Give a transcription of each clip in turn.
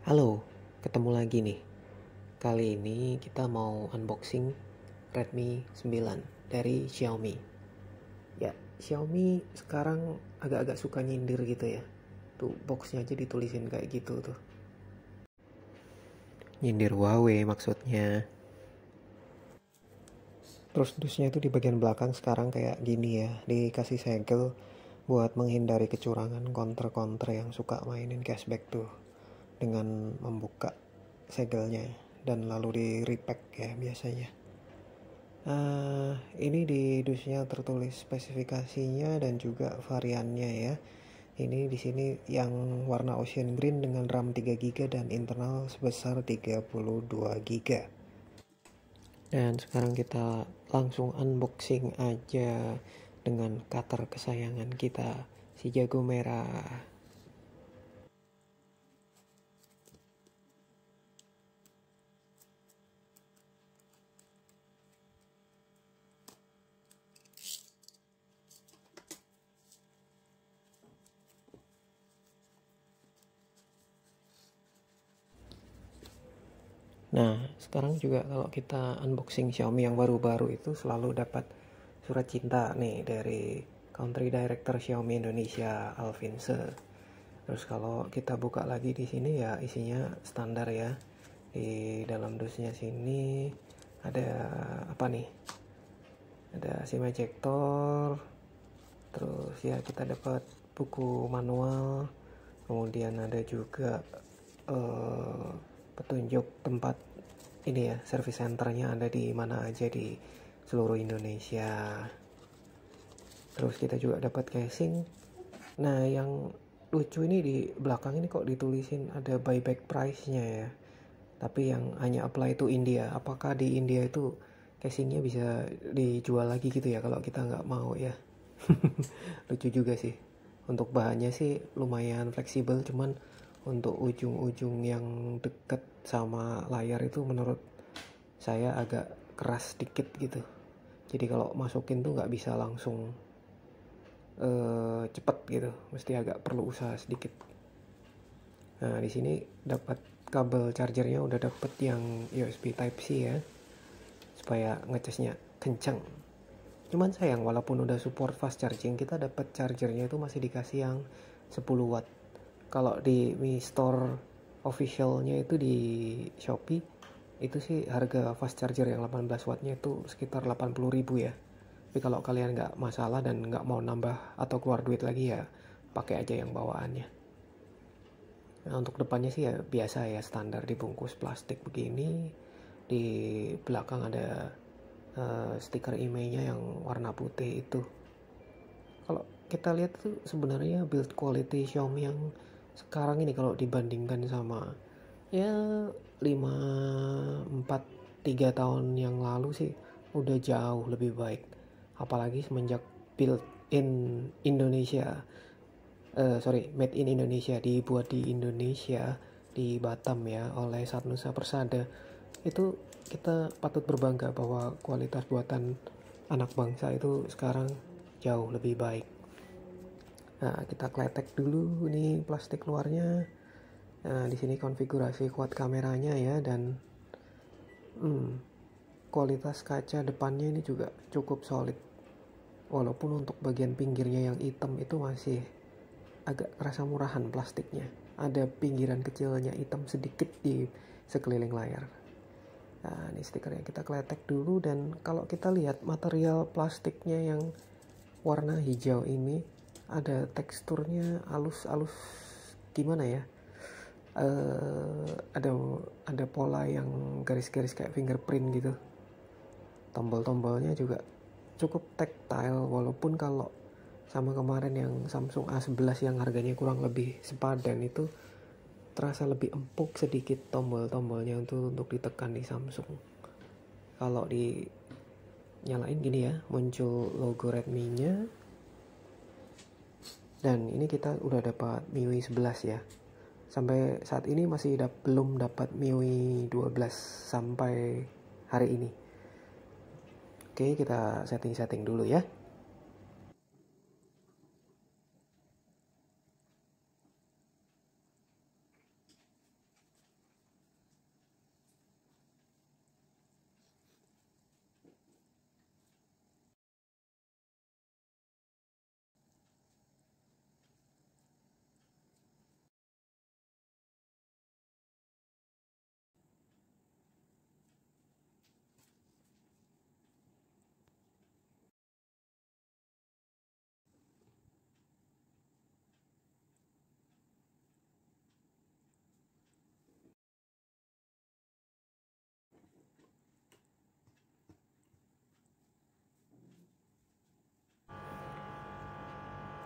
Halo, ketemu lagi nih. Kali ini kita mau unboxing Redmi 9 dari Xiaomi. Ya, Xiaomi sekarang agak-agak suka nyindir gitu ya. Tuh boxnya aja ditulisin kayak gitu tuh. Nyindir Huawei maksudnya. Terus dusnya itu di bagian belakang sekarang kayak gini ya, dikasih segel buat menghindari kecurangan counter-counter yang suka mainin cashback tuh dengan membuka segelnya dan lalu di repack ya biasanya. Ini di dusnya tertulis spesifikasinya dan juga variannya ya. Ini di sini yang warna ocean green dengan RAM 3 GB dan internal sebesar 32 GB. Dan sekarang kita langsung unboxing aja dengan cutter kesayangan kita, si jago merah. Nah, sekarang juga kalau kita unboxing Xiaomi yang baru-baru itu selalu dapat surat cinta nih dari Country Director Xiaomi Indonesia, Alvinse. Terus kalau kita buka lagi di sini ya isinya standar ya. Di dalam dusnya sini ada apa nih? Ada SIM ejector, terus ya kita dapat buku manual, kemudian ada juga eh, petunjuk tempat ini ya, service centernya ada di mana aja di seluruh Indonesia. Terus kita juga dapat casing. Nah, yang lucu ini di belakang ini kok ditulisin ada buyback price-nya ya. Tapi yang hanya apply to India. Apakah di India itu casingnya bisa dijual lagi gitu ya kalau kita nggak mau ya? Lucu juga sih. Untuk bahannya sih lumayan fleksibel, cuman untuk ujung-ujung yang deket sama layar itu menurut saya agak keras dikit gitu. Jadi kalau masukin tuh nggak bisa langsung cepet gitu, mesti agak perlu usaha sedikit. Nah di sini dapat kabel chargernya, udah dapet yang USB Type C ya, supaya ngecasnya kencang. Cuman sayang walaupun udah support fast charging, kita dapat chargernya itu masih dikasih yang 10 watt. Kalau di Mi Store officialnya itu di Shopee itu sih harga fast charger yang 18 wattnya itu sekitar 80.000 ya. Tapi kalau kalian nggak masalah dan nggak mau nambah atau keluar duit lagi ya pakai aja yang bawaannya. Nah, untuk depannya sih ya biasa ya, standar dibungkus plastik begini. Di belakang ada stiker IMEI-nya yang warna putih itu. Kalau kita lihat tuh sebenarnya build quality Xiaomi yang sekarang ini kalau dibandingkan sama ya 5 4 3 tahun yang lalu sih udah jauh lebih baik. Apalagi semenjak build in Indonesia, made in Indonesia, dibuat di Indonesia, di Batam ya oleh Satnusa Persada. Itu kita patut berbangga bahwa kualitas buatan anak bangsa itu sekarang jauh lebih baik. Nah, kita kletek dulu nih plastik luarnya. Nah, di sini konfigurasi quad kameranya ya, dan kualitas kaca depannya ini juga cukup solid. Walaupun untuk bagian pinggirnya yang hitam itu masih agak kerasa murahan plastiknya. Ada pinggiran kecilnya hitam sedikit di sekeliling layar. Nah, ini stikernya kita kletek dulu, dan kalau kita lihat material plastiknya yang warna hijau ini ada teksturnya halus-halus gimana ya? Ada pola yang garis-garis kayak fingerprint gitu. Tombol-tombolnya juga cukup tactile, walaupun kalau sama kemarin yang Samsung A11 yang harganya kurang lebih sepadan itu terasa lebih empuk sedikit tombol-tombolnya untuk ditekan di Samsung. Kalau di nyalain gini ya, muncul logo Redmi-nya. Dan ini kita udah dapat MIUI 11 ya. Sampai saat ini masih belum dapat MIUI 12 sampai hari ini. Oke, kita setting-setting dulu ya.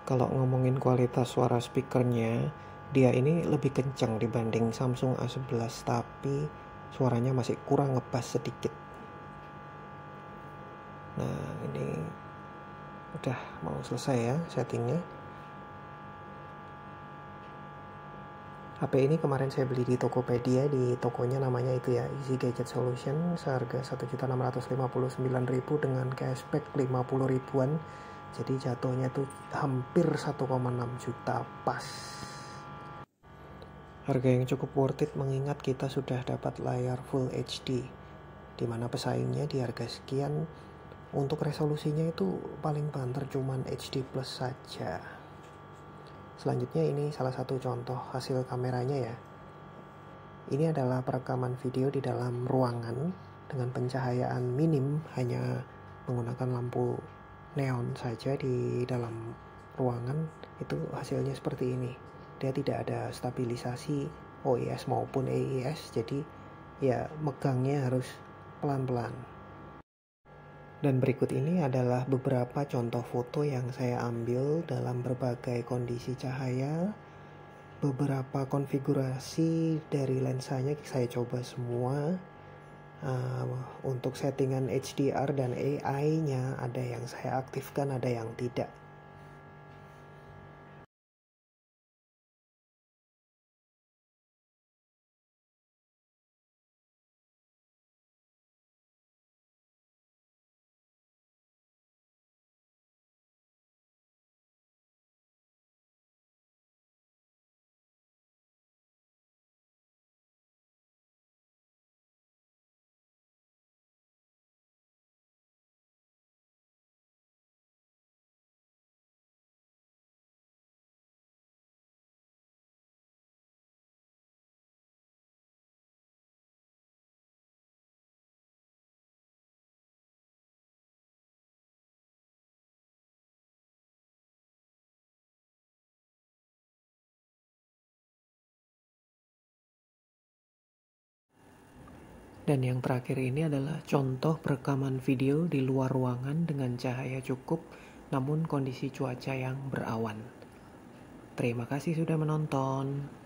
Kalau ngomongin kualitas suara speakernya, dia ini lebih kencang dibanding Samsung A11, tapi suaranya masih kurang ngebass sedikit. Nah, ini udah mau selesai ya settingnya. HP ini kemarin saya beli di Tokopedia, di tokonya namanya itu ya, Easy Gadget Solution, seharga 1.659.000 dengan cashback 50 ribuan. Jadi jatuhnya tuh hampir 1,6 juta pas. Harga yang cukup worth it mengingat kita sudah dapat layar Full HD, dimana pesaingnya di harga sekian untuk resolusinya itu paling banter cuman HD plus saja. Selanjutnya ini salah satu contoh hasil kameranya ya. Ini adalah perekaman video di dalam ruangan dengan pencahayaan minim, hanya menggunakan lampu neon saja di dalam ruangan. Itu hasilnya seperti ini. Dia tidak ada stabilisasi OIS maupun AIS, jadi ya megangnya harus pelan-pelan. Dan berikut ini adalah beberapa contoh foto yang saya ambil dalam berbagai kondisi cahaya. Beberapa konfigurasi dari lensanya saya coba semua. Untuk settingan HDR dan AI-nya ada yang saya aktifkan, ada yang tidak. Dan yang terakhir ini adalah contoh perekaman video di luar ruangan dengan cahaya cukup namun kondisi cuaca yang berawan. Terima kasih sudah menonton.